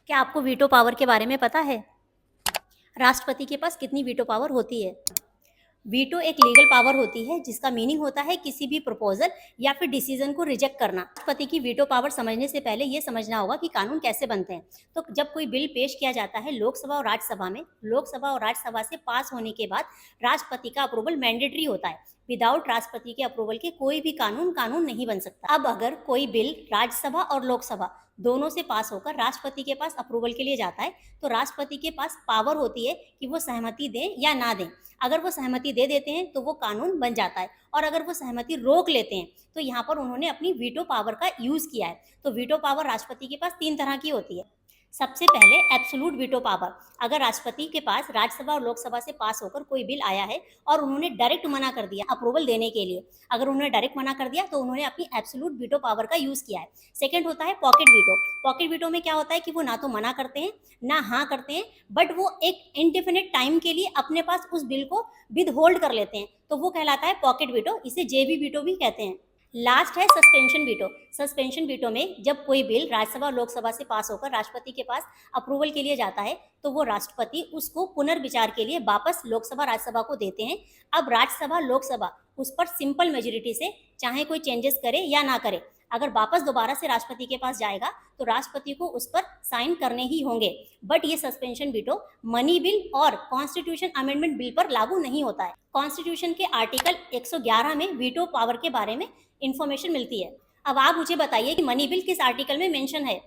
क्या आपको veto power के बारे में पता है? राष्ट्रपति के पास कितनी वीटो पावर होती है? वीटो एक लीगल पावर होती है जिसका मीनिंग होता है किसी भी प्रपोजल या फिर डिसीजन को रिजेक्ट करना। राष्ट्रपति की वीटो पावर समझने से पहले ये समझना होगा कि कानून कैसे बनते हैं। तो जब कोई बिल पेश किया जाता है लोकसभा और राज्यसभा में, लोकसभा और राज्यसभा से पास होने के बाद राष्ट्रपति का अप्रूवल मैंडेटरी होता है। विदाउट राष्ट्रपति के अप्रूवल के कोई भी कानून नहीं बन सकता। अब अगर कोई बिल राज्यसभा और लोकसभा दोनों से पास होकर राष्ट्रपति के पास अप्रूवल के लिए जाता है तो राष्ट्रपति के पास पावर होती है कि वो सहमति दें या ना दें। अगर वो सहमति दे देते हैं तो वो कानून बन जाता है, और अगर वो सहमति रोक लेते हैं तो यहाँ पर उन्होंने अपनी वीटो पावर का यूज किया है। तो वीटो पावर राष्ट्रपति के पास 3 तरह की होती है। सबसे पहले एब्सोल्यूट वीटो पावर। अगर राष्ट्रपति के पास राज्यसभा और लोकसभा से पास होकर कोई बिल आया है और उन्होंने डायरेक्ट मना कर दिया अप्रूवल देने के लिए, अगर उन्होंने डायरेक्ट मना कर दिया तो उन्होंने अपनी एब्सोल्यूट वीटो पावर का यूज किया है। सेकंड होता है पॉकेट वीटो। पॉकेट वीटो में क्या होता है कि वो ना तो मना करते हैं ना हाँ करते हैं, बट वो एक इनडेफिनिट टाइम के लिए अपने पास उस बिल को विद होल्ड कर लेते हैं, तो वो कहलाता है पॉकेट वीटो। इसे जेबी वीटो भी कहते हैं। लास्ट है सस्पेंशन वीटो। सस्पेंशन वीटो में जब कोई बिल राज्यसभा और लोकसभा से पास होकर राष्ट्रपति के पास अप्रूवल के लिए जाता है तो वो राष्ट्रपति उसको पुनर्विचार के लिए वापस लोकसभा राज्यसभा को देते हैं। अब राज्यसभा लोकसभा उस पर सिंपल मेजोरिटी से चाहे कोई चेंजेस करे या ना करे, अगर वापस दोबारा से राष्ट्रपति के पास जाएगा तो राष्ट्रपति को उस पर साइन करने ही होंगे। बट ये सस्पेंशन वीटो मनी बिल और कॉन्स्टिट्यूशन अमेंडमेंट बिल पर लागू नहीं होता है। कॉन्स्टिट्यूशन के आर्टिकल 111 में वीटो पावर के बारे में इंफॉर्मेशन मिलती है। अब आप मुझे बताइए कि मनी बिल किस आर्टिकल में मेंशन है।